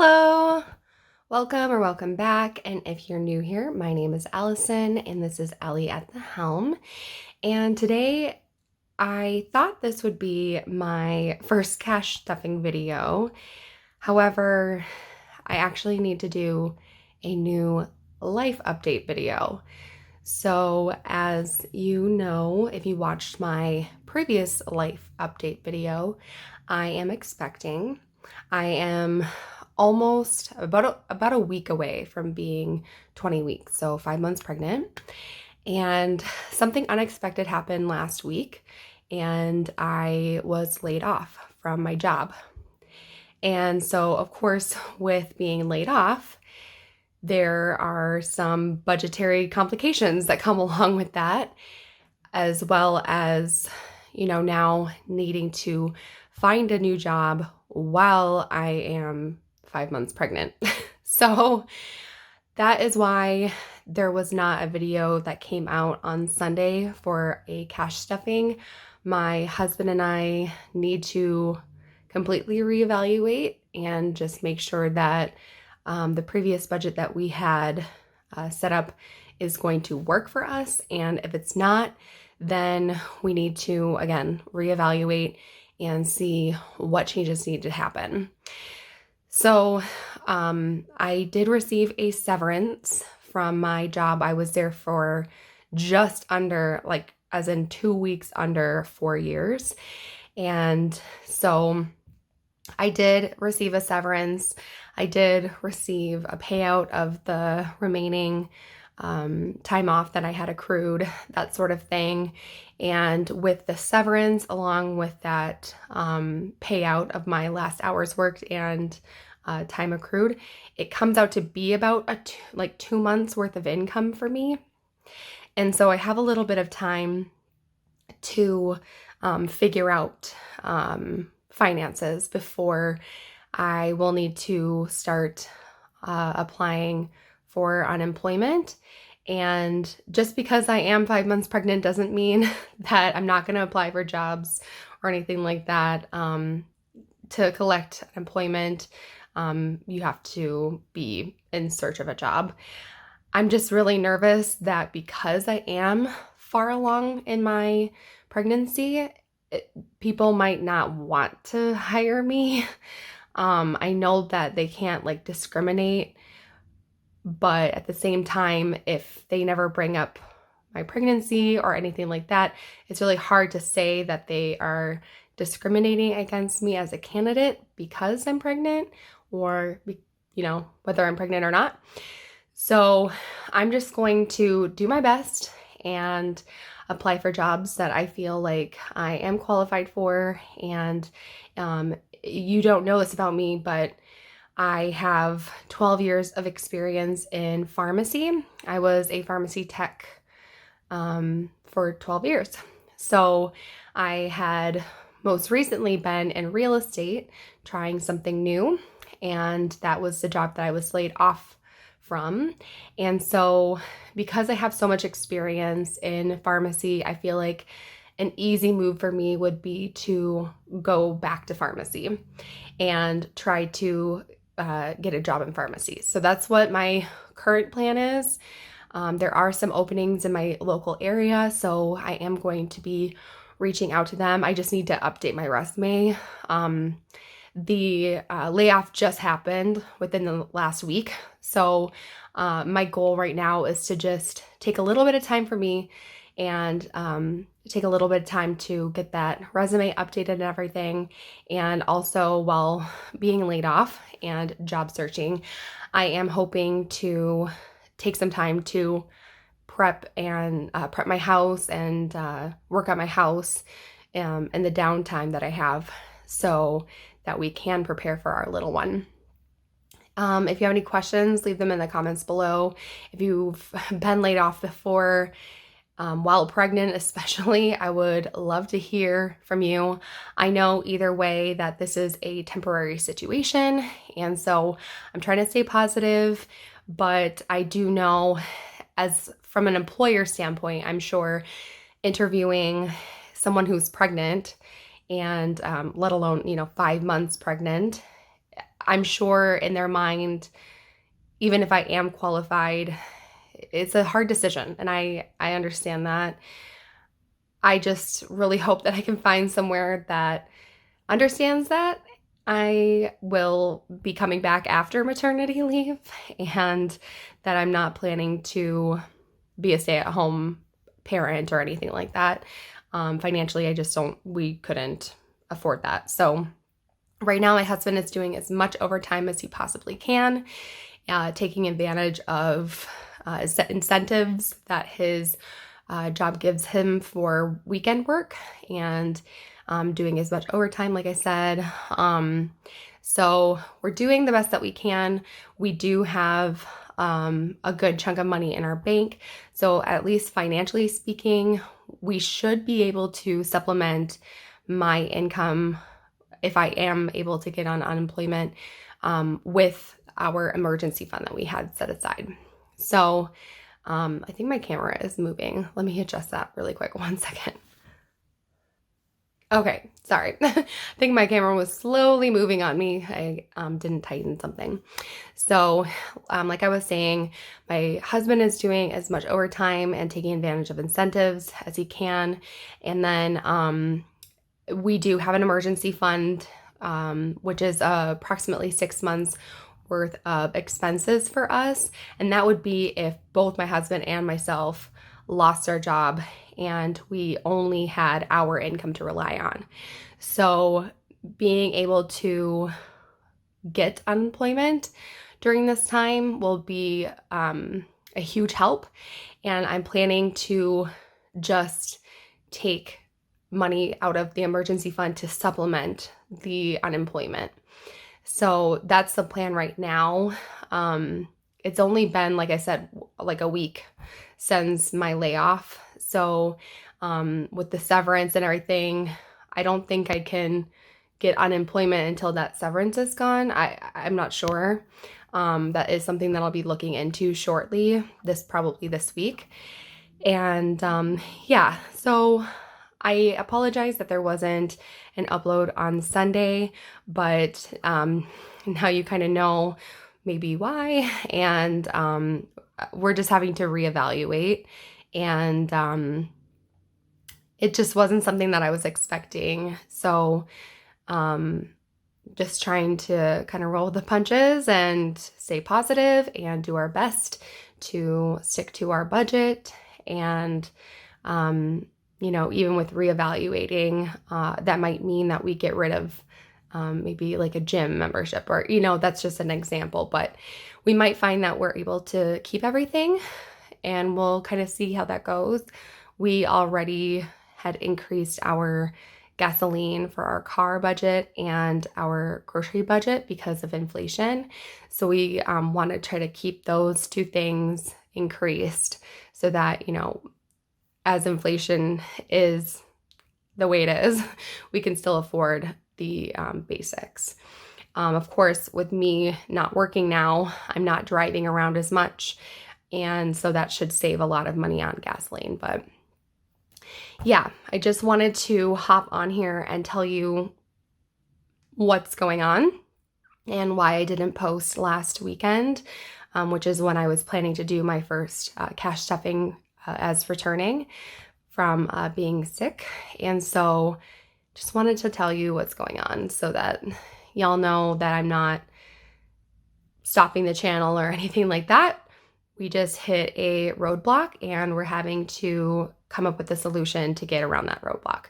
Hello! Welcome or welcome back. And if you're new here, my name is Allison and this is Ellie at the helm. And today I thought this would be my first cash stuffing video. However, I actually need to do a new life update video. So as you know, if you watched my previous life update video, I am expecting. I am almost about a week away from being 20 weeks, so 5 months pregnant. And something unexpected happened last week, and I was laid off from my job. And so, of course, with being laid off, there are some budgetary complications that come along with that, as well as, now needing to find a new job while I am 5 months pregnant. So that is why there was not a video that came out on Sunday for a cash stuffing. My husband and I need to completely reevaluate and just make sure that the previous budget that we had set up is going to work for us. And if it's not, then we need to, again, reevaluate and see what changes need to happen. So I did receive a severance from my job. I was there for just under, as in 2 weeks under 4 years. And so I did receive a severance. I did receive a payout of the remaining time off that I had accrued, that sort of thing. And with the severance, along with that payout of my last hours worked and time accrued, it comes out to be about 2 months worth of income for me. And so I have a little bit of time to figure out finances before I will need to start applying for unemployment. And just because I am 5 months pregnant doesn't mean that I'm not going to apply for jobs or anything like that. To collect unemployment, you have to be in search of a job. I'm just really nervous that because I am far along in my pregnancy, people might not want to hire me. I know that they can't discriminate, but at the same time, if they never bring up my pregnancy or anything like that, it's really hard to say that they are discriminating against me as a candidate because I'm pregnant, or, whether I'm pregnant or not. So I'm just going to do my best and apply for jobs that I feel like I am qualified for. And you don't know this about me, but I have 12 years of experience in pharmacy. I was a pharmacy tech for 12 years. So I had most recently been in real estate trying something new, and that was the job that I was laid off from. And so because I have so much experience in pharmacy, I feel like an easy move for me would be to go back to pharmacy and try to get a job in pharmacy. So that's what my current plan is. There are some openings in my local area, so I am going to be reaching out to them. I just need to update my resume. The layoff just happened within the last week. So my goal right now is to just take a little bit of time for me and take a little bit of time to get that resume updated and everything. And also, while being laid off and job searching, I am hoping to take some time to prep my house and work on my house in the downtime that I have, so that we can prepare for our little one. If you have any questions, leave them in the comments below. If you've been laid off before, while pregnant especially, I would love to hear from you. I know either way that this is a temporary situation, and so I'm trying to stay positive, but I do know, as from an employer standpoint, I'm sure interviewing someone who's pregnant and let alone 5 months pregnant, I'm sure in their mind, even if I am qualified, it's a hard decision, and I understand that. I just really hope that I can find somewhere that understands that I will be coming back after maternity leave and that I'm not planning to be a stay-at-home parent or anything like that. Financially, we couldn't afford that. So right now, my husband is doing as much overtime as he possibly can, taking advantage of incentives that his job gives him for weekend work, and doing as much overtime, like I said. So we're doing the best that we can. We do have a good chunk of money in our bank. So at least financially speaking, we should be able to supplement my income if I am able to get on unemployment with our emergency fund that we had set aside. So I think my camera is moving. Let me adjust that really quick. 1 second. Okay, sorry. I think my camera was slowly moving on me. I didn't tighten something. So, like I was saying, my husband is doing as much overtime and taking advantage of incentives as he can. And then we do have an emergency fund, which is approximately 6 months worth of expenses for us. And that would be if both my husband and myself lost our job and we only had our income to rely on. So being able to get unemployment during this time will be a huge help. And I'm planning to just take money out of the emergency fund to supplement the unemployment. So that's the plan right now. It's only been, like I said, like a week since my layoff. So with the severance and everything, I don't think I can get unemployment until that severance is gone. I'm not sure. That is something that I'll be looking into shortly, probably this week. And yeah, so I apologize that there wasn't an upload on Sunday, but now you kind of know maybe why. And we're just having to reevaluate. And it just wasn't something that I was expecting. So just trying to kind of roll the punches and stay positive and do our best to stick to our budget. And even with reevaluating, that might mean that we get rid of maybe like a gym membership, or, that's just an example, but we might find that we're able to keep everything, and we'll kind of see how that goes. We already had increased our gasoline for our car budget and our grocery budget because of inflation. So we want to try to keep those two things increased so that, as inflation is the way it is, we can still afford the basics. Of course, with me not working now, I'm not driving around as much, and so that should save a lot of money on gasoline. But yeah, I just wanted to hop on here and tell you what's going on and why I didn't post last weekend, which is when I was planning to do my first cash stuffing as returning from being sick. And so just wanted to tell you what's going on so that y'all know that I'm not stopping the channel or anything like that. We just hit a roadblock and we're having to come up with a solution to get around that roadblock.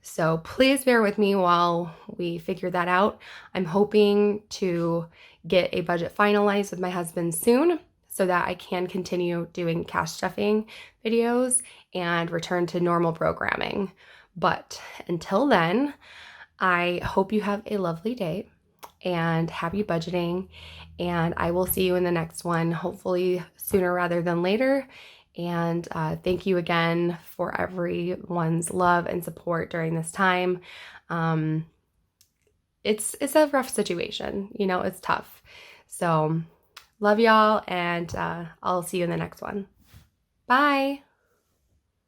So please bear with me while we figure that out. I'm hoping to get a budget finalized with my husband soon so that I can continue doing cash stuffing videos and return to normal programming. But until then, I hope you have a lovely day and happy budgeting, and I will see you in the next one, hopefully sooner rather than later. And thank you again for everyone's love and support during this time. It's a rough situation, it's tough. So love y'all, and I'll see you in the next one. Bye.